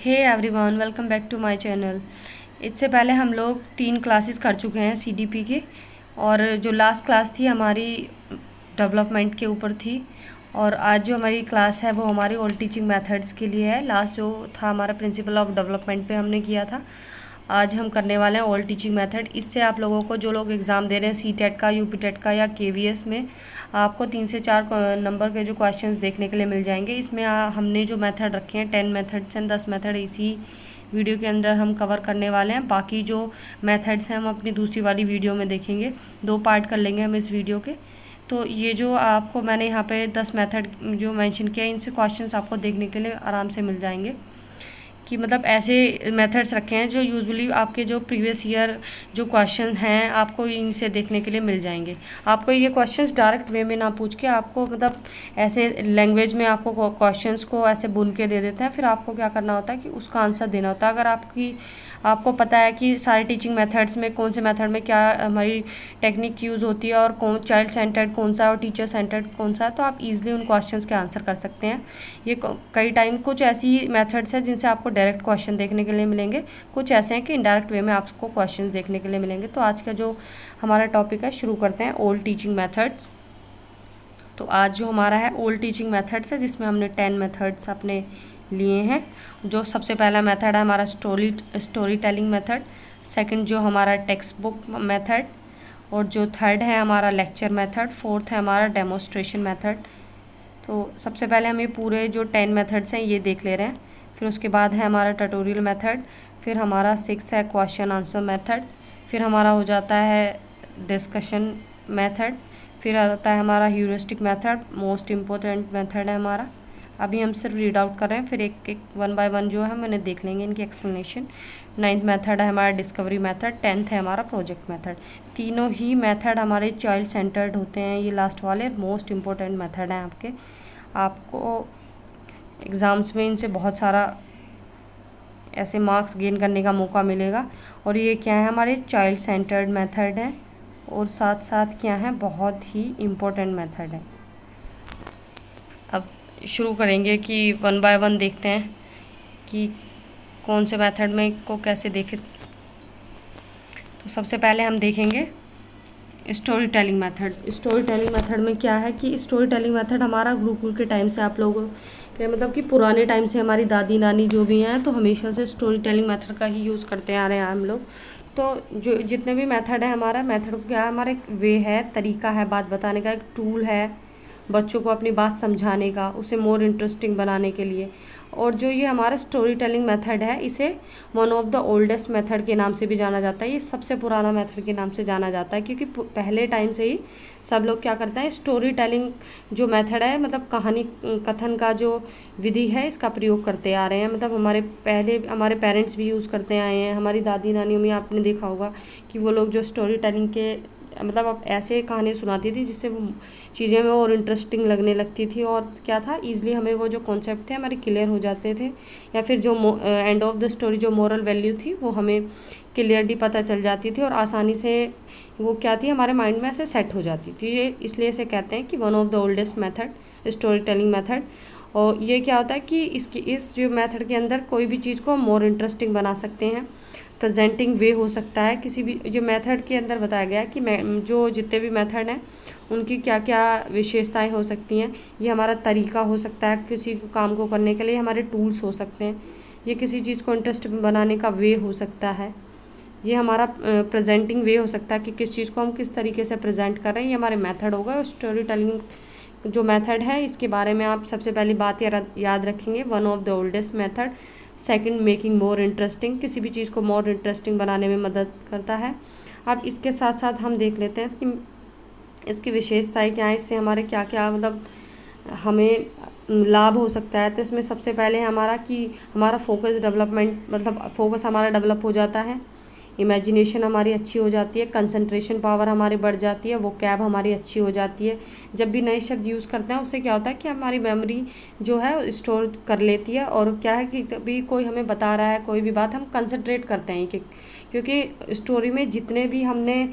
Hey everyone, welcome back to my channel. इससे पहले हम लोग 3 क्लासेस कर चुके हैं सीडीपी की, और जो लास्ट क्लास थी हमारी डेवलपमेंट के ऊपर थी। और आज जो हमारी क्लास है वो हमारी ओल्ड टीचिंग मेथड्स के लिए है। लास्ट जो था हमारा प्रिंसिपल ऑफ डेवलपमेंट पे हमने किया था। आज हम करने वाले हैं ओल्ड टीचिंग मेथड। इससे आप लोगों को, जो लोग एग्ज़ाम दे रहे हैं सीटेट का, यूपीटेट का या केवीएस में, आपको 3 से 4 नंबर के जो क्वेश्चंस देखने के लिए मिल जाएंगे। इसमें हमने जो मेथड रखे हैं 10 मेथड्स एंड 10 मेथड इसी वीडियो के अंदर हम कवर करने वाले हैं। बाकी जो मेथड्स हैं हम अपनी दूसरी वाली वीडियो में देखेंगे। 2 पार्ट कर लेंगे हम इस वीडियो के। तो ये जो आपको मैंने यहाँ पे 10 मेथड जो मेंशन किया, इनसे क्वेश्चंस आपको देखने के लिए आराम से मिल जाएंगे। कि मतलब ऐसे मेथड्स रखे हैं जो यूजुअली आपके जो प्रीवियस ईयर जो क्वेश्चन हैं आपको इनसे देखने के लिए मिल जाएंगे। आपको ये क्वेश्चंस डायरेक्ट वे में ना पूछ के आपको मतलब ऐसे लैंग्वेज में आपको क्वेश्चंस को ऐसे बुन के दे देते हैं। फिर आपको क्या करना होता है कि उसका आंसर देना होता है। अगर आपको पता है कि सारे टीचिंग मेथड्स में कौन से मेथड में क्या हमारी टेक्निक यूज़ होती है और कौन चाइल्ड सेंटर्ड कौन सा है और टीचर सेंटर्ड कौन सा है, तो आप इजीली उन क्वेश्चंस के आंसर कर सकते हैं। ये कई टाइम कुछ ऐसी मेथड्स हैं जिनसे आपको डायरेक्ट क्वेश्चन देखने के लिए मिलेंगे, कुछ ऐसे हैं कि इनडायरेक्ट वे में आपको क्वेश्चन देखने के लिए मिलेंगे। तो आज का जो हमारा टॉपिक है, शुरू करते हैं ओल्ड टीचिंग मेथड्स। तो आज जो हमारा है ओल्ड टीचिंग मेथड्स है, जिसमें हमने 10 मेथड्स अपने लिए हैं। जो सबसे पहला मेथड है हमारा स्टोरी टेलिंग मेथड, सेकंड जो हमारा टेक्स्ट बुक मेथड, और जो थर्ड है हमारा लेक्चर मेथड, फोर्थ है हमारा डेमोस्ट्रेशन मेथड। तो सबसे पहले हम ये पूरे जो 10 मेथड्स हैं ये देख ले रहे हैं। फिर उसके बाद है हमारा ट्यूटोरियल मेथड, फिर हमारा 6 है क्वेश्चन आंसर मेथड, फिर हमारा हो जाता है डिस्कशन मेथड, फिर आता है हमारा heuristic method, most important method है हमारा। अभी हम सिर्फ रीड आउट कर रहे हैं, फिर एक एक 1 बाय 1 जो है मैंने देख लेंगे इनकी एक्सप्लेनेशन। 9th मेथड है हमारा डिस्कवरी मेथड, 10th है हमारा प्रोजेक्ट मेथड। तीनों ही मेथड हमारे चाइल्ड सेंटर्ड होते हैं। ये लास्ट वाले मोस्ट इम्पोर्टेंट मेथड हैं आपको एग्ज़ाम्स में इनसे बहुत सारा ऐसे मार्क्स गेन करने का मौका मिलेगा। और ये क्या है, हमारे चाइल्ड सेंटर्ड मेथड है, और साथ साथ क्या है, बहुत ही इम्पोर्टेंट मेथड है। अब शुरू करेंगे कि 1 बाय 1 देखते हैं कि कौन से मेथड में को कैसे देखें। तो सबसे पहले हम देखेंगे story telling method. Story telling method में क्या है कि स्टोरी टेलिंग मेथड हमारा गुरुकुल के टाइम से आप लोगों के मतलब कि पुराने टाइम से हमारी दादी नानी जो भी हैं तो हमेशा से स्टोरी टेलिंग मेथड का ही यूज़ करते आ रहे हैं हम लोग। तो जो जितने भी मेथड है, हमारा मेथड क्या है, हमारा एक वे है, तरीका है बात बताने का, एक टूल है बच्चों को अपनी बात समझाने का, उसे मोर इंटरेस्टिंग बनाने के लिए। और जो ये हमारा स्टोरी टेलिंग मेथड है, इसे one of the oldest method के नाम से भी जाना जाता है। ये सबसे पुराना मेथड के नाम से जाना जाता है, क्योंकि पहले टाइम से ही सब लोग क्या करते हैं, स्टोरी टेलिंग जो मेथड है, मतलब कहानी कथन का जो विधि है, इसका प्रयोग करते आ रहे हैं। मतलब हमारे पेरेंट्स भी यूज़ करते आए हैं। हमारी दादी नानियों में आपने देखा होगा कि वो लोग जो स्टोरी टेलिंग के मतलब अब ऐसे कहानी सुनाती थी जिससे वो चीज़ें हमें और इंटरेस्टिंग लगने लगती थी, और क्या था, ईज़िली हमें वो जो कॉन्सेप्ट थे हमारे क्लियर हो जाते थे, या फिर जो एंड ऑफ द स्टोरी जो मोरल वैल्यू थी वो हमें क्लियरली पता चल जाती थी, और आसानी से वो क्या थी, हमारे माइंड में ऐसे सेट हो जाती थी। ये इसलिए इसे कहते हैं कि one of the oldest method story telling method. और ये क्या होता है कि इस जो मेथड के अंदर कोई भी चीज़ को मोर इंटरेस्टिंग बना सकते हैं। प्रेजेंटिंग वे हो सकता है, किसी भी जो मेथड के अंदर बताया गया है कि जो जितने भी मेथड हैं उनकी क्या क्या विशेषताएं हो सकती हैं। ये हमारा तरीका हो सकता है, किसी काम को करने के लिए हमारे टूल्स हो सकते हैं। ये किसी चीज़ को इंटरेस्ट बनाने का वे हो सकता है। ये हमारा प्रेजेंटिंग वे हो सकता है कि किस चीज़ को हम किस तरीके से प्रेजेंट कर रहे हैं, ये हमारे मेथड होगा। और स्टोरी टेलिंग जो मेथड है, इसके बारे में आप सबसे पहली बात याद रखेंगे, one of the oldest method. Second, making more interesting, किसी भी चीज़ को मोर इंटरेस्टिंग बनाने में मदद करता है। अब इसके साथ साथ हम देख लेते हैं इसकी विशेषताएं क्या है, इससे हमारे क्या क्या मतलब हमें लाभ हो सकता है। तो इसमें सबसे पहले हमारा कि हमारा फोकस डेवलपमेंट, मतलब फोकस हमारा डेवलप हो जाता है, इमेजिनेशन हमारी अच्छी हो जाती है, कंसंट्रेशन पावर हमारी बढ़ जाती है, वोकैब हमारी अच्छी हो जाती है। जब भी नए शब्द यूज़ करते हैं उससे क्या होता है कि हमारी मेमोरी जो है स्टोर कर लेती है। और क्या है कि कभी कोई हमें बता रहा है कोई भी बात, हम कंसंट्रेट करते हैं क्योंकि स्टोरी में जितने भी हमने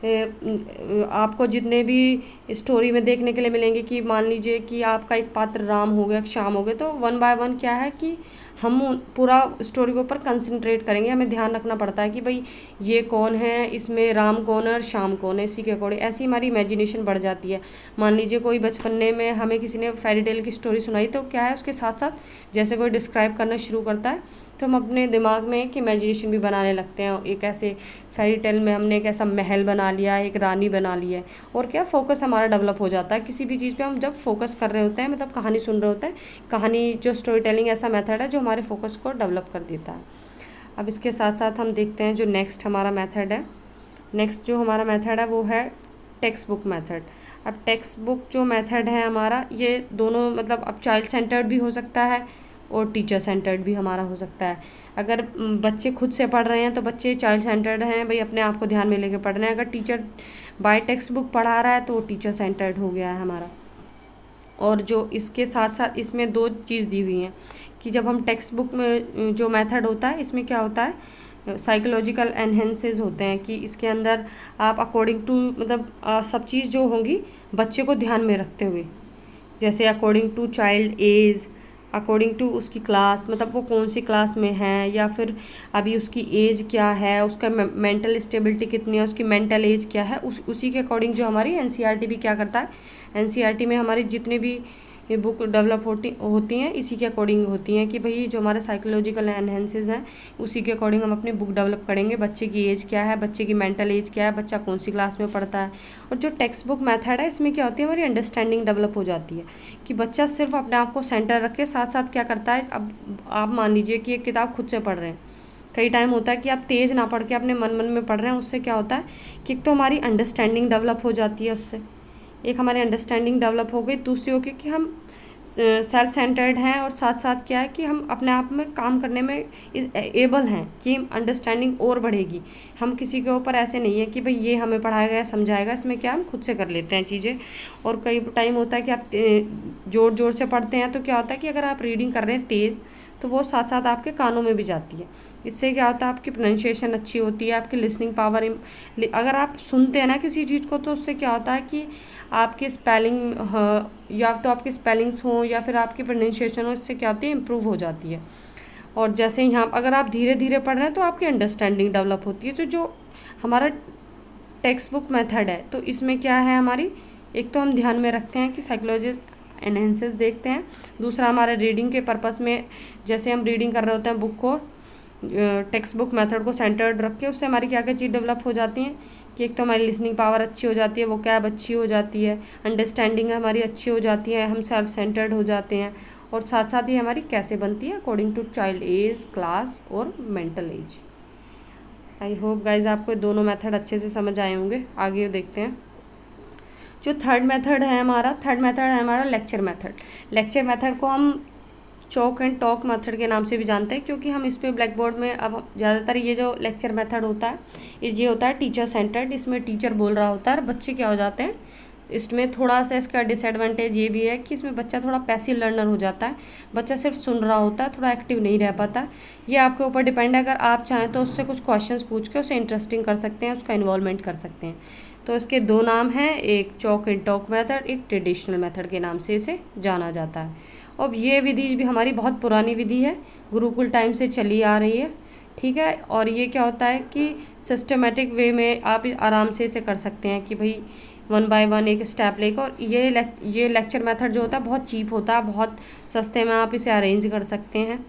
आपको जितने भी स्टोरी में देखने के लिए मिलेंगे कि मान लीजिए कि आपका एक पात्र राम हो गया, श्याम हो गए, तो 1 बाय 1 क्या है कि हम पूरा स्टोरी के ऊपर कंसंट्रेट करेंगे। हमें ध्यान रखना पड़ता है कि भाई ये कौन है, इसमें राम कौन है और श्याम कौन है, इसी के अकॉर्डिंग ऐसी हमारी इमेजिनेशन बढ़ जाती है। मान लीजिए कोई बचपने में हमें किसी ने फेरी टेल की स्टोरी सुनाई, तो क्या है उसके साथ साथ जैसे कोई डिस्क्राइब करना शुरू करता है तो हम अपने दिमाग में एक इमेजिनेशन भी बनाने लगते हैं। एक ऐसे फेरी टेल में हमने एक ऐसा महल बना लिया, एक रानी बना लिया है, और क्या फोकस हमारा डेवलप हो जाता है किसी भी चीज़ पे। हम जब फोकस कर रहे होते हैं, मतलब कहानी सुन रहे होते हैं, कहानी जो स्टोरी टेलिंग ऐसा मेथड है जो हमारे फोकस को डेवलप कर देता है। अब इसके साथ साथ हम देखते हैं जो नेक्स्ट हमारा मेथड है। नेक्स्ट जो हमारा मेथड है वो है टेक्स्ट बुक मेथड। अब टेक्स्ट बुक जो मेथड है हमारा, ये दोनों मतलब अब चाइल्ड सेंटर्ड भी हो सकता है और टीचर सेंटर्ड भी हमारा हो सकता है। अगर बच्चे खुद से पढ़ रहे हैं तो बच्चे चाइल्ड सेंटर्ड हैं, भाई अपने आप को ध्यान में लेके पढ़ रहे हैं। अगर टीचर बाय टेक्स्ट बुक पढ़ा रहा है तो वो टीचर सेंटर्ड हो गया है हमारा। और जो इसके साथ साथ इसमें दो चीज़ दी हुई हैं कि जब हम टेक्स्ट बुक में जो मेथड होता है, इसमें क्या होता है, साइकोलॉजिकल एनहेंसेस होते हैं कि इसके अंदर आप अकॉर्डिंग टू मतलब सब चीज़ जो होंगी बच्चे को ध्यान में रखते हुए, जैसे according to child age, according to उसकी क्लास, मतलब वो कौन सी क्लास में है, या फिर अभी उसकी एज क्या है, उसका मेंटल स्टेबिलिटी कितनी है, उसकी मेंटल एज क्या है, उसी के अकॉर्डिंग जो हमारी एनसीईआरटी भी क्या करता है, एनसीईआरटी में हमारी जितनी भी ये बुक डेवलप होती हैं इसी के अकॉर्डिंग होती हैं कि भाई जो हमारे साइकोलॉजिकल एनहेंसेस हैं उसी के अकॉर्डिंग हम अपनी बुक डेवलप करेंगे। बच्चे की एज क्या है, बच्चे की मेंटल एज क्या है, बच्चा कौन सी क्लास में पढ़ता है। और जो टेक्स्ट बुक मेथड है इसमें क्या होती है, हमारी अंडरस्टैंडिंग डेवलप हो जाती है कि बच्चा सिर्फ अपने आप को सेंटर रख के साथ साथ क्या करता है। अब आप मान लीजिए कि एक किताब खुद से पढ़ रहे हैं, कई टाइम होता है कि आप तेज़ ना पढ़ के अपने मन मन में पढ़ रहे हैं, उससे क्या होता है कि एक तो हमारी अंडरस्टैंडिंग डेवलप हो जाती है, उससे एक हमारी अंडरस्टैंडिंग डेवलप हो गई, दूसरी होगी कि हम सेल्फ सेंटर्ड हैं, और साथ साथ क्या है कि हम अपने आप में काम करने में एबल हैं कि अंडरस्टैंडिंग और बढ़ेगी। हम किसी के ऊपर ऐसे नहीं है कि भाई ये हमें पढ़ाएगा या समझाएगा, इसमें क्या हम खुद से कर लेते हैं चीज़ें। और कई टाइम होता है कि आप ज़ोर ज़ोर से पढ़ते हैं तो क्या होता है कि अगर आप रीडिंग कर रहे हैं तेज़ तो वो साथ साथ आपके कानों में भी जाती है। इससे क्या होता है, आपकी प्रोनाउंसिएशन अच्छी होती है, आपकी लिसनिंग पावर, अगर आप सुनते हैं ना किसी चीज़ को तो उससे क्या होता है कि आपकी स्पेलिंग या तो आपकी स्पेलिंग्स हों या फिर आपकी प्रोनाउंसिएशन हो, इससे क्या होती है, इम्प्रूव हो जाती है। और जैसे यहाँ अगर आप धीरे धीरे पढ़ रहे हैं तो आपकी अंडरस्टैंडिंग डेवलप होती है। तो जो हमारा टेक्स्ट बुक मेथड है तो इसमें क्या है हमारी, एक तो हम ध्यान में रखते हैं कि साइकोलॉजी एनहेंसेस देखते हैं, दूसरा हमारे रीडिंग के पर्पस में जैसे हम रीडिंग कर रहे होते हैं बुक को, टेक्स्ट बुक मेथड को सेंटर्ड रख के उससे हमारी क्या क्या चीज़ डेवलप हो जाती हैं कि एक तो हमारी लिसनिंग पावर अच्छी हो जाती है, वोकैब अच्छी हो जाती है, अंडरस्टैंडिंग हमारी अच्छी हो जाती है, हम सेल्फ सेंटर्ड हो जाते हैं, और साथ साथ ही हमारी कैसे बनती है according to child age, class और mental age. I hope guys आपको दोनों मेथड अच्छे से समझ आए होंगे। आगे देखते हैं जो थर्ड मेथड है हमारा लेक्चर मेथड। लेक्चर मेथड को हम चॉक एंड टॉक मेथड के नाम से भी जानते हैं, क्योंकि हम इस पे ब्लैक बोर्ड में अब ज़्यादातर ये जो लेक्चर मेथड होता है ये होता है टीचर सेंटर्ड। इसमें टीचर बोल रहा होता है और बच्चे क्या हो जाते हैं। इसमें थोड़ा सा इसका डिसएडवांटेज ये भी है कि इसमें बच्चा थोड़ा पैसिव लर्नर हो जाता है, बच्चा सिर्फ सुन रहा होता है, थोड़ा एक्टिव नहीं रह पाता। ये आपके ऊपर डिपेंड है, अगर आप चाहें तो उससे कुछ क्वेश्चंस पूछ के उसे इंटरेस्टिंग कर सकते हैं, उसका इन्वॉल्वमेंट कर सकते हैं। तो इसके दो नाम हैं, एक चॉक एंड टॉक मेथड, एक ट्रेडिशनल मेथड के नाम से इसे जाना जाता है। अब ये विधि भी हमारी बहुत पुरानी विधि है, गुरुकुल टाइम से चली आ रही है, ठीक है। और ये क्या होता है कि सिस्टमेटिक वे में आप आराम से इसे कर सकते हैं कि भाई 1 बाय 1 एक स्टेप लेकर। और ये लेक्चर मेथड जो होता है बहुत चीप होता है, बहुत सस्ते में आप इसे अरेंज कर सकते हैं।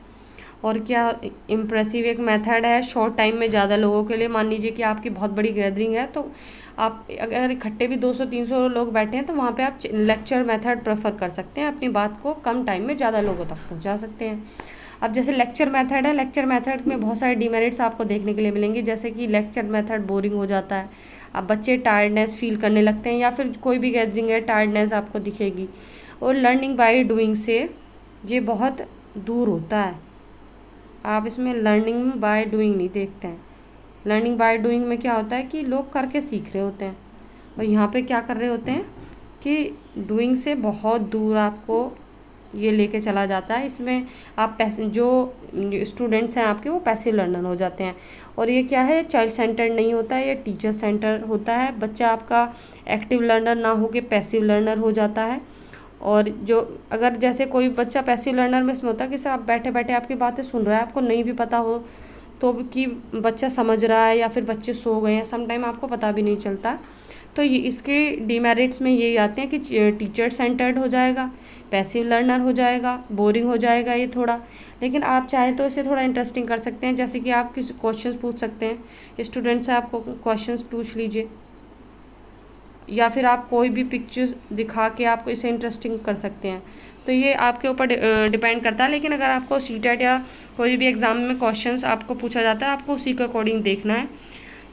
और क्या इम्प्रेसिव एक मेथड है, शॉर्ट टाइम में ज़्यादा लोगों के लिए। मान लीजिए कि आपकी बहुत बड़ी गैदरिंग है तो आप अगर इकट्ठे भी 200-300 लोग बैठे हैं तो वहाँ पे आप लेक्चर मेथड प्रेफर कर सकते हैं, अपनी बात को कम टाइम में ज़्यादा लोगों तक पहुँचा सकते हैं। अब जैसे लेक्चर मेथड है, लेक्चर मेथड में बहुत सारे डिमेरिट्स आपको देखने के लिए मिलेंगे, जैसे कि लेक्चर मेथड बोरिंग हो जाता है, अब बच्चे टायर्डनेस फील करने लगते हैं, या फिर कोई भी गैदरिंग है टायर्डनेस आपको दिखेगी। और लर्निंग बाय डूइंग से ये बहुत दूर होता है, आप इसमें लर्निंग बाय डूइंग नहीं देखते हैं। लर्निंग बाय डूइंग में क्या होता है कि लोग करके सीख रहे होते हैं, और यहाँ पे क्या कर रहे होते हैं कि डूइंग से बहुत दूर आपको ये लेके चला जाता है। इसमें आप पैसे जो स्टूडेंट्स हैं आपके वो पैसिव लर्नर हो जाते हैं। और ये क्या है, चाइल्ड सेंटर्ड नहीं होता है, ये टीचर सेंटर होता है। बच्चा आपका एक्टिव लर्नर ना हो के पैसिव लर्नर हो जाता है। और जो अगर जैसे कोई बच्चा पैसिव लर्नर में इसमें होता है कि सर आप बैठे बैठे आपकी बातें सुन रहा है, आपको नहीं भी पता हो तो कि बच्चा समझ रहा है या फिर बच्चे सो गए हैं, समटाइम आपको पता भी नहीं चलता। तो ये इसके डीमेरिट्स में यही आते हैं कि टीचर सेंटर्ड हो जाएगा, पैसिव लर्नर हो जाएगा, बोरिंग हो जाएगा ये थोड़ा। लेकिन आप चाहें तो इसे थोड़ा इंटरेस्टिंग कर सकते हैं, जैसे कि आप किसी क्वेश्चंस पूछ सकते हैं, स्टूडेंट से आपको क्वेश्चंस पूछ लीजिए, या फिर आप कोई भी पिक्चर्स दिखा के आपको इसे इंटरेस्टिंग कर सकते हैं। तो ये आपके ऊपर डिपेंड करता है। लेकिन अगर आपको सीटेट या कोई भी एग्ज़ाम में क्वेश्चंस आपको पूछा जाता है, आपको उसी के अकॉर्डिंग देखना है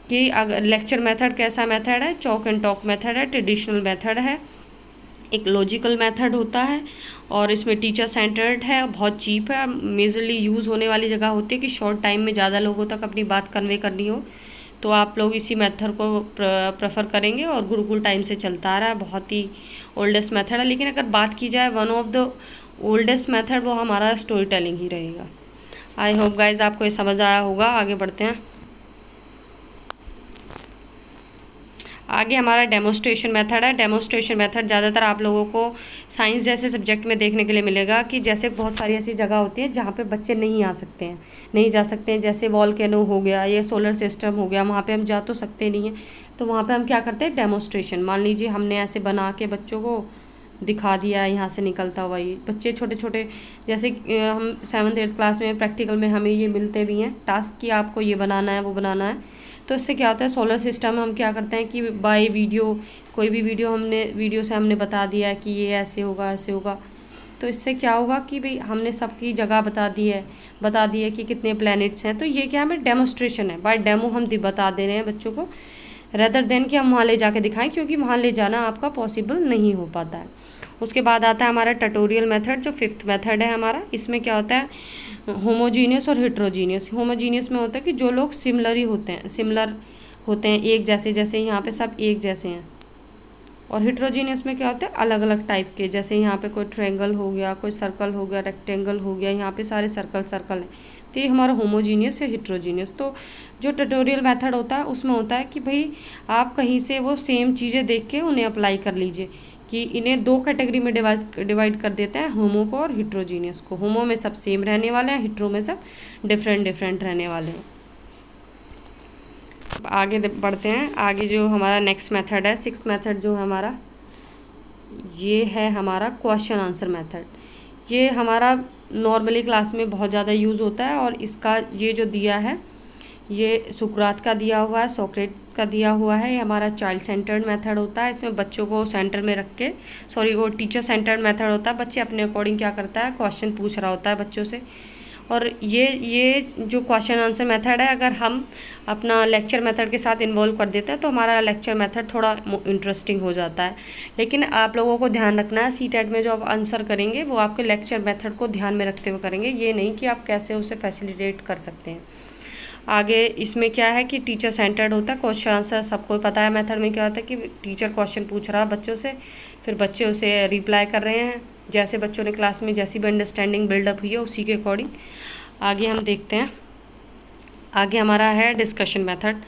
कि अगर लेक्चर मेथड कैसा मेथड है, चॉक एंड टॉक मेथड है, ट्रेडिशनल मेथड है, एक लॉजिकल मेथड होता है, और इसमें टीचर सेंटर्ड है, बहुत चीप है, मेजरली यूज़ होने वाली जगह होती है कि शॉर्ट टाइम में ज़्यादा लोगों तक अपनी बात कन्वे करनी हो, तो आप लोग इसी मेथड को प्रेफर करेंगे। और गुरुकुल टाइम से चलता आ रहा है, बहुत ही ओल्डेस्ट मेथड है। लेकिन अगर बात की जाए one of the oldest method, वो हमारा स्टोरी टेलिंग ही रहेगा। आई होप गाइज आपको ये समझ आया होगा। आगे बढ़ते हैं। आगे हमारा डेमोस्ट्रेशन मेथड है। डेमोस्ट्रेशन मेथड ज़्यादातर आप लोगों को साइंस जैसे सब्जेक्ट में देखने के लिए मिलेगा कि जैसे बहुत सारी ऐसी जगह होती है जहाँ पे बच्चे नहीं आ सकते हैं, नहीं जा सकते हैं, जैसे वॉल्केनो हो गया या सोलर सिस्टम हो गया, वहाँ पे हम जा तो सकते नहीं हैं। तो वहाँ पे हम क्या करते हैं, डेमोस्ट्रेशन। मान लीजिए हमने ऐसे बना के बच्चों को दिखा दिया, यहाँ से निकलता हुआ ये बच्चे छोटे छोटे, जैसे हम 7th 8th क्लास में प्रैक्टिकल में हमें ये मिलते भी हैं टास्क कि आपको ये बनाना है, वो बनाना है। तो इससे क्या होता है, सोलर सिस्टम में हम क्या करते हैं कि बाय वीडियो, कोई भी वीडियो से हमने बता दिया है कि ये ऐसे होगा, ऐसे होगा। तो इससे क्या होगा कि भाई हमने सबकी जगह बता दी है कि कितने प्लैनेट्स हैं। तो ये क्या हमें डेमोस्ट्रेशन है, बाय डेमो हम बता दे रहे हैं बच्चों को, रेदर देन कि हम वहाँ ले जाके दिखाएं, क्योंकि वहाँ ले जाना आपका पॉसिबल नहीं हो पाता है। उसके बाद आता है हमारा ट्यूटोरियल मेथड, जो 5th मेथड है हमारा। इसमें क्या होता है, होमोजीनियस और हेट्रोजीनियस। होमोजीनियस में होता है कि जो लोग सिमिलर होते हैं, एक जैसे, जैसे यहाँ पे सब एक जैसे हैं। और हेट्रोजीनियस में क्या होता है, अलग अलग टाइप के, जैसे यहाँ पे कोई ट्रायंगल हो गया, कोई सर्कल हो गया, रेक्टेंगल हो गया, यहाँ पे सारे सर्कल हैं। तो ये हमारा होमोजीनियस या हेट्रोजीनियस। तो जो ट्यूटोरियल मेथड होता है उसमें होता है कि भाई आप कहीं से वो सेम चीज़ें देख के उन्हें अप्लाई कर लीजिए, कि इन्हें 2 कैटेगरी में डिवाइड कर देते हैं, होमो को और हेट्रोजीनियस को। होमो में सब सेम रहने वाले हैं, हेट्रो में सब डिफरेंट रहने वाले हैं। आगे बढ़ते हैं। आगे जो हमारा नेक्स्ट मेथड है, 6th मेथड जो है हमारा, ये है हमारा क्वेश्चन आंसर मेथड। ये हमारा नॉर्मली क्लास में बहुत ज़्यादा यूज़ होता है, और इसका ये जो दिया है, ये सुकरात का दिया हुआ है, सोक्रेटिस का दिया हुआ है। ये हमारा चाइल्ड सेंटर्ड मेथड होता है। इसमें बच्चों को सेंटर में रख के, वो टीचर सेंटर्ड मेथड होता है। बच्चे अपने अकॉर्डिंग क्या करता है, क्वेश्चन पूछ रहा होता है बच्चों से। और ये जो क्वेश्चन आंसर मेथड है, अगर हम अपना लेक्चर मेथड के साथ इन्वॉल्व कर देते हैं तो हमारा लेक्चर मेथड थोड़ा इंटरेस्टिंग हो जाता है। लेकिन आप लोगों को ध्यान रखना है, सीटेट में जो आप आंसर करेंगे वो आपके लेक्चर मेथड को ध्यान में रखते हुए करेंगे, ये नहीं कि आप कैसे उसे फैसिलिटेट कर सकते हैं। आगे इसमें क्या है कि टीचर सेंटर्ड होता है। क्वेश्चन आंसर सबको पता है मेथड में क्या होता है कि टीचर क्वेश्चन पूछ रहा है बच्चों से, फिर बच्चे उसे रिप्लाई कर रहे हैं, जैसे बच्चों ने क्लास में जैसी भी अंडरस्टैंडिंग बिल्डअप हुई है उसी के अकॉर्डिंग। आगे हम देखते हैं। आगे हमारा है डिस्कशन मेथड।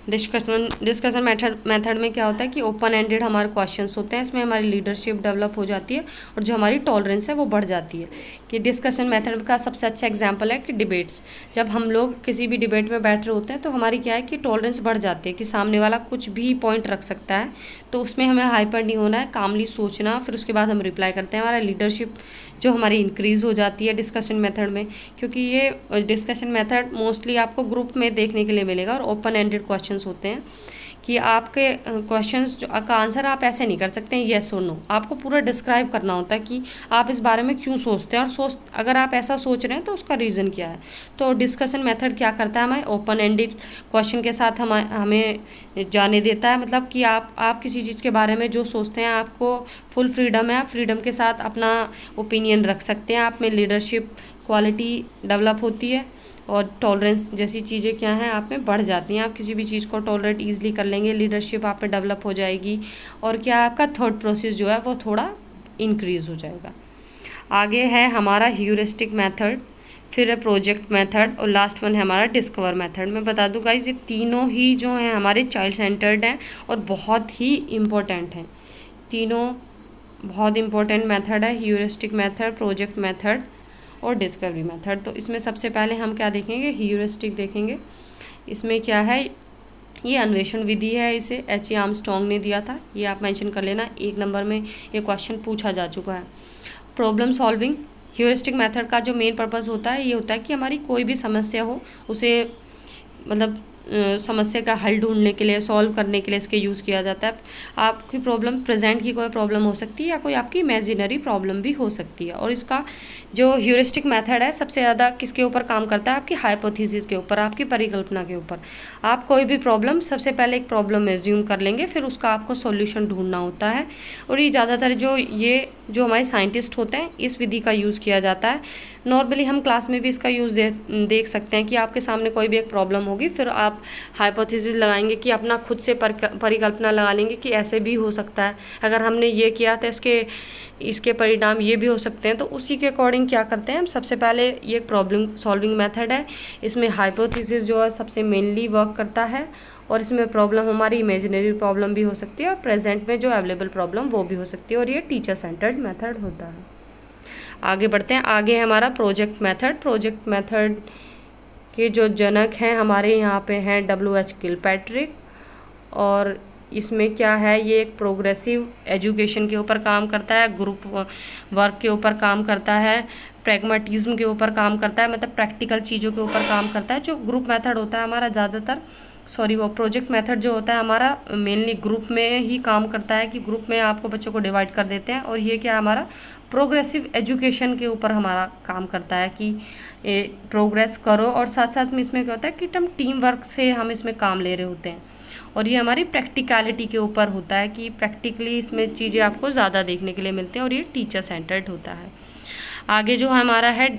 डिस्कशन मेथड में क्या होता है कि ओपन एंडेड हमारे क्वेश्चंस होते हैं। इसमें हमारी लीडरशिप डेवलप हो जाती है और जो हमारी टॉलरेंस है वो बढ़ जाती है। कि डिस्कशन मेथड का सबसे अच्छा एग्जांपल है कि डिबेट्स, जब हम लोग किसी भी डिबेट में बैठ रहे होते हैं तो हमारी क्या है कि टॉलरेंस बढ़ जाती है, कि सामने वाला कुछ भी पॉइंट रख सकता है, तो उसमें हमें हाइपर नहीं होना है, कामली सोचना, फिर उसके बाद हम रिप्लाई करते हैं। हमारा लीडरशिप जो हमारी इंक्रीज़ हो जाती है डिस्कशन मेथड में, क्योंकि ये डिस्कशन मेथड मोस्टली आपको ग्रुप में देखने के लिए मिलेगा और ओपन एंडेड क्वेश्चंस होते हैं कि आपके क्वेश्चंस का आंसर आप ऐसे नहीं कर सकते हैं येस और नो, आपको पूरा डिस्क्राइब करना होता है कि आप इस बारे में क्यों सोचते हैं, और अगर आप ऐसा सोच रहे हैं तो उसका रीज़न क्या है। तो डिस्कशन मेथड क्या करता है, हमें ओपन एंडेड क्वेश्चन के साथ हमें जाने देता है, मतलब कि आप किसी चीज़ के बारे में जो सोचते हैं आपको फुल फ्रीडम है, आप फ्रीडम के साथ अपना ओपिनियन रख सकते हैं, आप में लीडरशिप क्वालिटी डेवलप होती है और टॉलरेंस जैसी चीज़ें क्या हैं आप में बढ़ जाती हैं, आप किसी भी चीज़ को टॉलरेट ईजिली कर लेंगे, लीडरशिप आप में डेवलप हो जाएगी, और क्या आपका थॉट प्रोसेस जो है वो थोड़ा इंक्रीज़ हो जाएगा। आगे है हमारा ह्यूरिस्टिक मेथड, फिर है प्रोजेक्ट मेथड, और लास्ट वन है हमारा डिस्कवर मेथड। मैं बता दूं गाइस, ये तीनों ही जो हैं हमारे चाइल्ड सेंटर्ड हैं और बहुत ही इम्पोर्टेंट हैं। तीनों बहुत इंपॉर्टेंट मेथड है, ह्यूरिस्टिक मेथड, प्रोजेक्ट मेथड और डिस्कवरी मेथड। तो इसमें सबसे पहले हम क्या देखेंगे, ह्यूरिस्टिक देखेंगे। इसमें क्या है, ये अन्वेषण विधि है, इसे H.E. आर्मस्ट्रॉन्ग ने दिया था, ये आप मेंशन कर लेना, 1 नंबर में ये क्वेश्चन पूछा जा चुका है। प्रॉब्लम सॉल्विंग, ह्यूरिस्टिक मेथड का जो मेन पर्पस होता है ये होता है कि हमारी कोई भी समस्या हो उसे मतलब समस्या का हल ढूंढने के लिए, सॉल्व करने के लिए इसके यूज़ किया जाता है। आपकी प्रॉब्लम प्रेजेंट की कोई प्रॉब्लम हो सकती है या कोई आपकी इमेजिनरी प्रॉब्लम भी हो सकती है। और इसका जो ह्यूरिस्टिक मेथड है सबसे ज़्यादा किसके ऊपर काम करता है, आपकी हाइपोथेसिस के ऊपर, आपकी परिकल्पना के ऊपर। आप कोई भी प्रॉब्लम, सबसे पहले एक प्रॉब्लम एज्यूम कर लेंगे, फिर उसका आपको सॉल्यूशन ढूंढना होता है। और ये ज़्यादातर जो हमारे साइंटिस्ट होते हैं इस विधि का यूज़ किया जाता है। नॉर्मली हम क्लास में भी इसका यूज़ देख सकते हैं कि आपके सामने कोई भी एक प्रॉब्लम होगी, फिर आप हाइपोथेसिस लगाएंगे कि अपना खुद से परिकल्पना लगा लेंगे कि ऐसे भी हो सकता है, अगर हमने ये किया तो इसके परिणाम ये भी हो सकते हैं। तो उसी के अकॉर्डिंग क्या करते हैं हम, सबसे पहले ये प्रॉब्लम सॉल्विंग मेथड है, इसमें हाइपोथेसिस जो है सबसे मेनली वर्क करता है। और इसमें प्रॉब्लम हमारी इमेजिनरी प्रॉब्लम भी हो सकती है और प्रेजेंट में जो अवेलेबल प्रॉब्लम वो भी हो सकती है, और ये टीचर सेंटर्ड मेथड होता है। आगे बढ़ते हैं, आगे है हमारा प्रोजेक्ट मेथड। प्रोजेक्ट मेथड के जो जनक हैं हमारे यहाँ पे हैं W.H. किलपैट्रिक। और इसमें क्या है, ये एक प्रोग्रेसिव एजुकेशन के ऊपर काम करता है, ग्रुप वर्क के ऊपर काम करता है, प्रैग्मेटिज्म के ऊपर काम करता है, मतलब प्रैक्टिकल चीज़ों के ऊपर काम करता है। जो ग्रुप मेथड होता है हमारा ज़्यादातर, वो प्रोजेक्ट मेथड जो होता है हमारा मेनली ग्रुप में ही काम करता है, कि ग्रुप में आपको बच्चों को डिवाइड कर देते हैं। और ये क्या हमारा प्रोग्रेसिव एजुकेशन के ऊपर हमारा काम करता है कि प्रोग्रेस करो, और साथ साथ में इसमें क्या होता है कि हम टीम वर्क से हम इसमें काम ले रहे होते हैं। और ये हमारी प्रैक्टिकलिटी के ऊपर होता है कि प्रैक्टिकली इसमें चीज़ें आपको ज़्यादा देखने के लिए मिलती हैं, और ये टीचर सेंटर्ड होता है। आगे जो हमारा है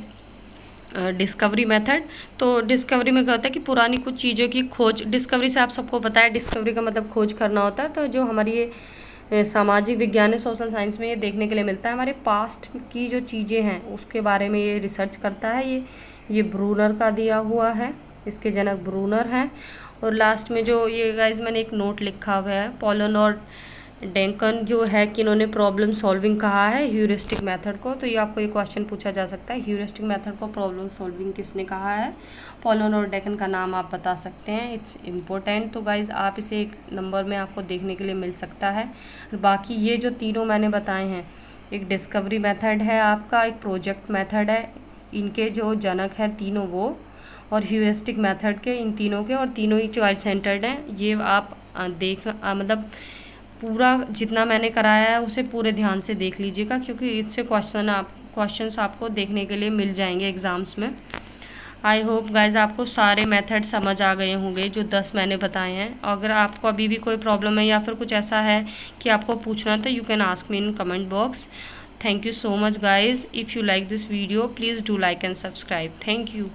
डिस्कवरी मेथड। तो डिस्कवरी में क्या होता है कि पुरानी कुछ चीज़ों की खोज, डिस्कवरी से आप सबको पता है डिस्कवरी का मतलब खोज करना होता है। तो जो हमारी ये सामाजिक विज्ञान है, सोशल साइंस में ये देखने के लिए मिलता है, हमारे पास्ट की जो चीज़ें हैं उसके बारे में ये रिसर्च करता है। ये ब्रूनर का दिया हुआ है, इसके जनक ब्रूनर हैं। और लास्ट में जो ये गाइस मैंने एक नोट लिखा हुआ है, पॉलन और डेंकन जो है कि इन्होंने प्रॉब्लम सॉल्विंग कहा है ह्यूरिस्टिक मेथड को। तो ये आपको ये क्वेश्चन पूछा जा सकता है, ह्यूरिस्टिक मेथड को प्रॉब्लम सॉल्विंग किसने कहा है। पॉलन और डेंकन का नाम आप बता सकते हैं, इट्स इम्पोर्टेंट। तो गाइज आप इसे 1 नंबर में आपको देखने के लिए मिल सकता है। बाकी ये जो तीनों मैंने बताए हैं, एक डिस्कवरी मेथड है आपका, एक प्रोजेक्ट मेथड है, इनके जो जनक हैं तीनों वो, और ह्यूरिस्टिक मेथड के, इन तीनों के, और तीनों ही चाइल्ड सेंटर्ड हैं। ये आप मतलब पूरा जितना मैंने कराया है उसे पूरे ध्यान से देख लीजिएगा, क्योंकि इससे क्वेश्चंस आपको देखने के लिए मिल जाएंगे एग्ज़ाम्स में। आई होप गाइज आपको सारे मेथड समझ आ गए होंगे जो 10 मैंने बताए हैं। अगर आपको अभी भी कोई प्रॉब्लम है या फिर कुछ ऐसा है कि आपको पूछना, तो you can ask me in comment box. Thank you so much guys. If you like this video please do like and subscribe. Thank you.